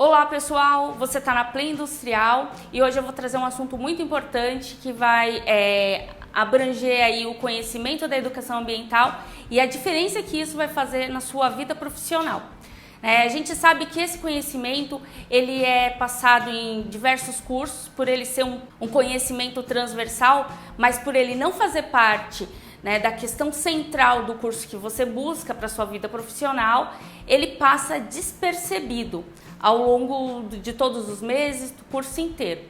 Olá pessoal, você está na Play Industrial e hoje eu vou trazer um assunto muito importante que vai abranger aí o conhecimento da educação ambiental e a diferença que isso vai fazer na sua vida profissional. A gente sabe que esse conhecimento ele é passado em diversos cursos, por ele ser um conhecimento transversal, mas por ele não fazer parte da questão central do curso que você busca para a sua vida profissional, ele passa despercebido ao longo de todos os meses, do curso inteiro.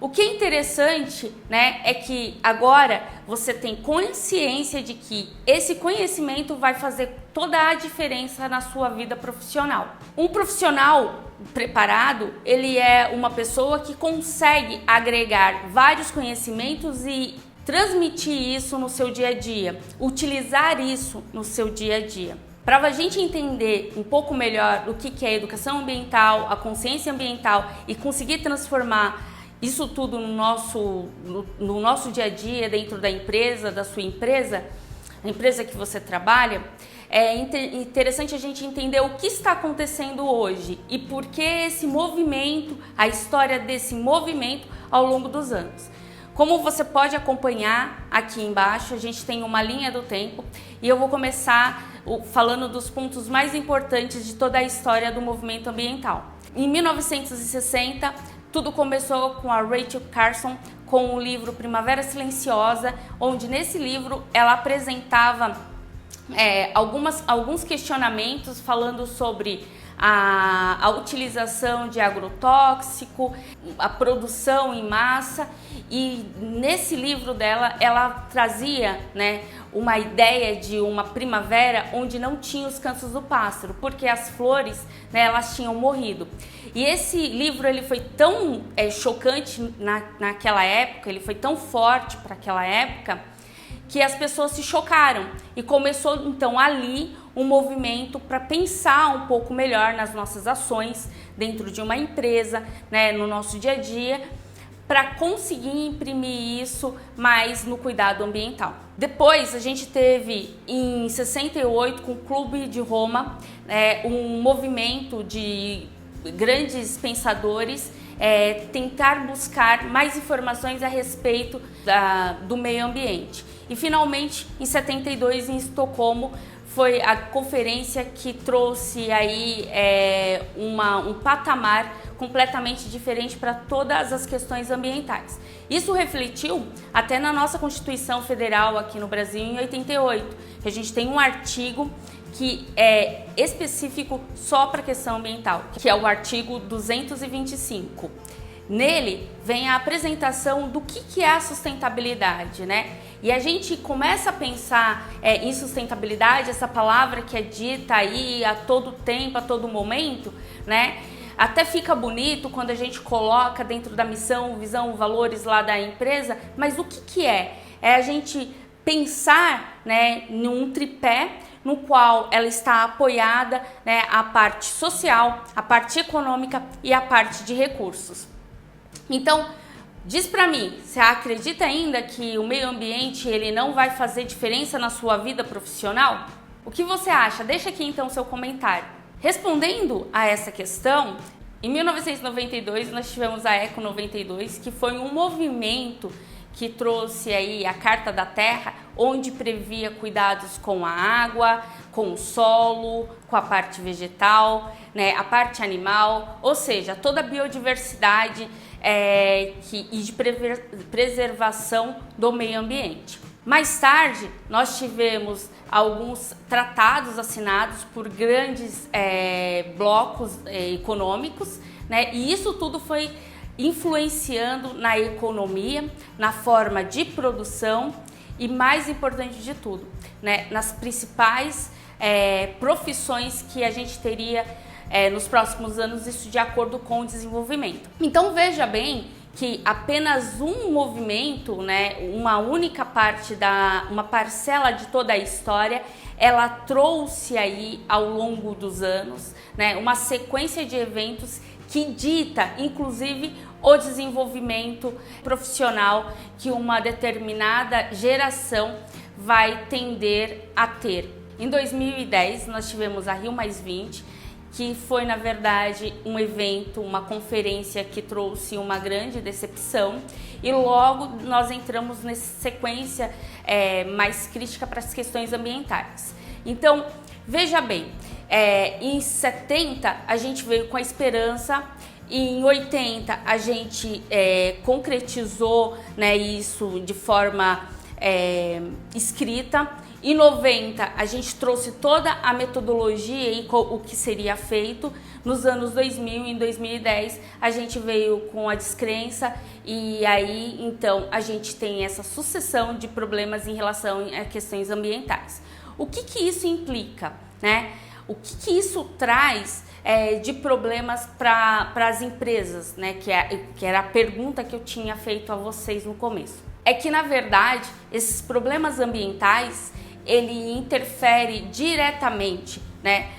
O que é interessante, é que agora você tem consciência de que esse conhecimento vai fazer toda a diferença na sua vida profissional. Um profissional preparado, ele é uma pessoa que consegue agregar vários conhecimentos e transmitir isso no seu dia a dia, utilizar isso no seu dia a dia. Para a gente entender um pouco melhor o que é a educação ambiental, a consciência ambiental e conseguir transformar isso tudo no nosso dia a dia, dentro da empresa, da sua empresa, a empresa que você trabalha, é interessante a gente entender o que está acontecendo hoje e por que esse movimento, a história desse movimento ao longo dos anos. Como você pode acompanhar aqui embaixo, a gente tem uma linha do tempo e eu vou começar falando dos pontos mais importantes de toda a história do movimento ambiental. Em 1960, tudo começou com a Rachel Carson com o livro Primavera Silenciosa, onde nesse livro ela apresentava alguns questionamentos falando sobre a utilização de agrotóxico, a produção em massa, e nesse livro dela ela trazia uma ideia de uma primavera onde não tinha os cantos do pássaro, porque as flores elas tinham morrido. E esse livro ele foi tão chocante naquela época, ele foi tão forte para aquela época, que as pessoas se chocaram e começou então ali um movimento para pensar um pouco melhor nas nossas ações dentro de uma empresa, no nosso dia a dia, para conseguir imprimir isso mais no cuidado ambiental. Depois a gente teve em 68 com o Clube de Roma um movimento de grandes pensadores tentar buscar mais informações a respeito do meio ambiente. E finalmente, em 72, em Estocolmo, foi a conferência que trouxe aí um patamar completamente diferente para todas as questões ambientais. Isso refletiu até na nossa Constituição Federal aqui no Brasil em 88, que a gente tem um artigo que é específico só para a questão ambiental, que é o artigo 225. Nele vem a apresentação do que é a sustentabilidade, E a gente começa a pensar em sustentabilidade, essa palavra que é dita aí a todo tempo, a todo momento, Até fica bonito quando a gente coloca dentro da missão, visão, valores lá da empresa, mas o que é? É a gente pensar, num tripé no qual ela está apoiada, a parte social, a parte econômica e a parte de recursos. Então, diz para mim, você acredita ainda que o meio ambiente ele não vai fazer diferença na sua vida profissional? O que você acha? Deixa aqui então seu comentário. Respondendo a essa questão, em 1992 nós tivemos a Eco 92, que foi um movimento que trouxe aí a Carta da Terra, onde previa cuidados com a água, com o solo, com a parte vegetal, a parte animal, ou seja, toda a biodiversidade e de preservação do meio ambiente. Mais tarde, nós tivemos alguns tratados assinados por grandes blocos econômicos, e isso tudo foi influenciando na economia, na forma de produção e, mais importante de tudo, nas principais profissões que a gente teria nos próximos anos, isso de acordo com o desenvolvimento. Então veja bem que apenas um movimento, uma única parte uma parcela de toda a história, ela trouxe aí ao longo dos anos, uma sequência de eventos que dita, inclusive, o desenvolvimento profissional que uma determinada geração vai tender a ter. Em 2010, nós tivemos a Rio+20, que foi, na verdade, um evento, uma conferência que trouxe uma grande decepção, e logo nós entramos nessa sequência mais crítica para as questões ambientais. Então, veja bem, em 70 a gente veio com a esperança, em 80 a gente concretizou, né, isso de forma escrita. Em 90 a gente trouxe toda a metodologia e o que seria feito. Nos anos 2000 e em 2010 a gente veio com a descrença, e aí então a gente tem essa sucessão de problemas em relação a questões ambientais. O que isso implica, né? O que isso traz de problemas para as empresas, né? Que era a pergunta que eu tinha feito a vocês no começo. É que, na verdade, esses problemas ambientais, ele interfere diretamente, né,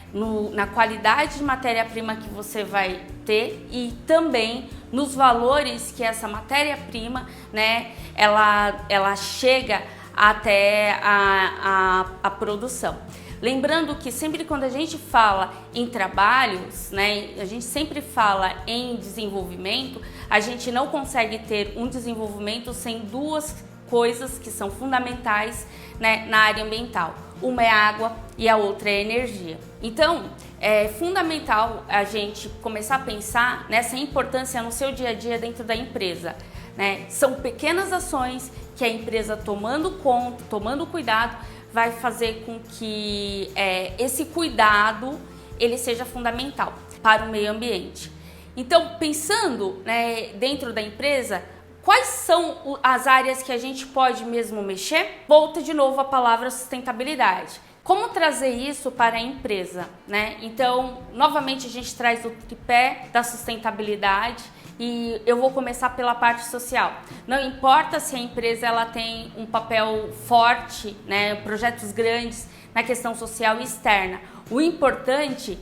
na qualidade de matéria-prima que você vai ter e também nos valores que essa matéria-prima, né, ela chega até a produção. Lembrando que sempre quando a gente fala em trabalhos, né, a gente sempre fala em desenvolvimento, a gente não consegue ter um desenvolvimento sem duas coisas que são fundamentais, né, na área ambiental. Uma é água e a outra é energia. Então, é fundamental a gente começar a pensar nessa importância no seu dia a dia dentro da empresa, né? São pequenas ações que a empresa tomando conta, tomando cuidado, vai fazer com que esse cuidado ele seja fundamental para o meio ambiente. Então, pensando, né, dentro da empresa, quais são as áreas que a gente pode mesmo mexer? Volta de novo a palavra sustentabilidade. Como trazer isso para a empresa, né? Então, novamente a gente traz o tripé da sustentabilidade. E eu vou começar pela parte social. Não importa se a empresa ela tem um papel forte, né, projetos grandes na questão social e externa. O importante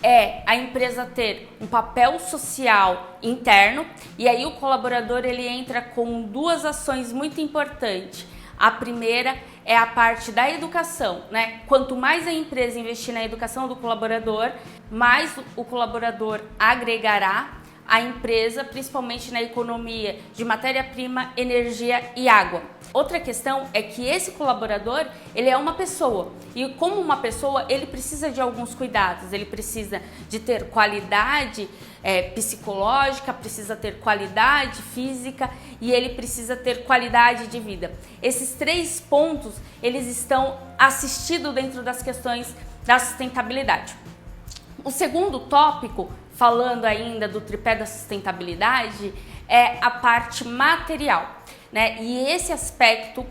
é a empresa ter um papel social interno, e aí o colaborador ele entra com duas ações muito importantes. A primeira é a parte da educação, né? Quanto mais a empresa investir na educação do colaborador, mais o colaborador agregará a empresa, principalmente na economia de matéria-prima, energia e água. Outra questão é que esse colaborador, ele é uma pessoa, e como uma pessoa, ele precisa de alguns cuidados, ele precisa de ter qualidade psicológica, precisa ter qualidade física e ele precisa ter qualidade de vida. Esses três pontos, eles estão assistidos dentro das questões da sustentabilidade. O segundo tópico, falando ainda do tripé da sustentabilidade, é a parte material, né? E esse aspecto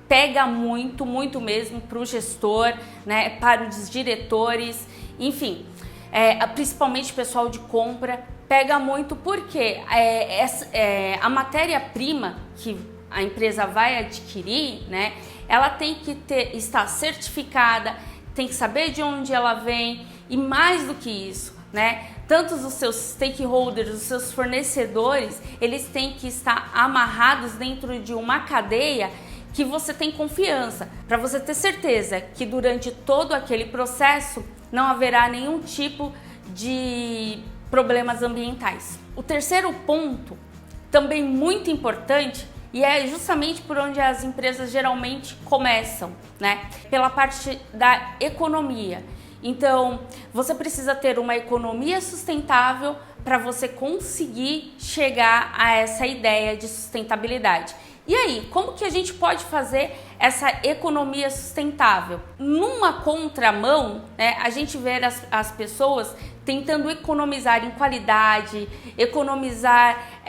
pega muito mesmo para o gestor, né? Para os diretores, enfim, principalmente o pessoal de compra, pega muito porque a matéria-prima que a empresa vai adquirir, né? Ela tem que estar certificada, tem que saber de onde ela vem e mais do que isso, né? Tanto os seus stakeholders, os seus fornecedores, eles têm que estar amarrados dentro de uma cadeia que você tem confiança, para você ter certeza que durante todo aquele processo não haverá nenhum tipo de problemas ambientais. O terceiro ponto, também muito importante, e é justamente por onde as empresas geralmente começam, né? Pela parte da economia. Então, você precisa ter uma economia sustentável para você conseguir chegar a essa ideia de sustentabilidade. E aí, como que a gente pode fazer essa economia sustentável? Numa contramão, né, a gente vê as pessoas tentando economizar em qualidade, economizar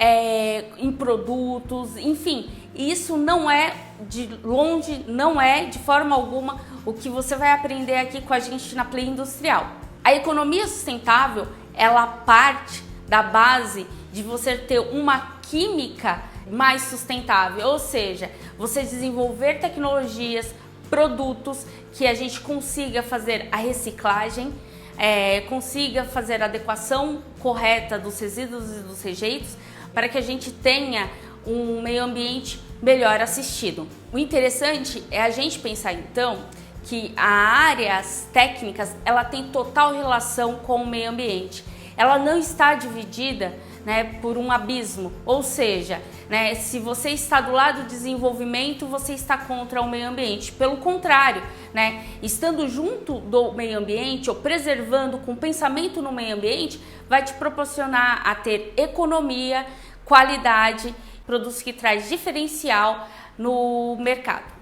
em produtos, enfim. Isso não é de longe, não é de forma alguma o que você vai aprender aqui com a gente na Play Industrial. A economia sustentável, ela parte da base de você ter uma química mais sustentável, ou seja, você desenvolver tecnologias, produtos que a gente consiga fazer a reciclagem, consiga fazer a adequação correta dos resíduos e dos rejeitos para que a gente tenha um meio ambiente melhor assistido. O interessante é a gente pensar então que a áreas técnicas ela tem total relação com o meio ambiente. Ela não está dividida, né, por um abismo, ou seja, né, se você está do lado do desenvolvimento, você está contra o meio ambiente. Pelo contrário, né, estando junto do meio ambiente ou preservando com pensamento no meio ambiente, vai te proporcionar a ter economia, qualidade, produtos que traz diferencial no mercado.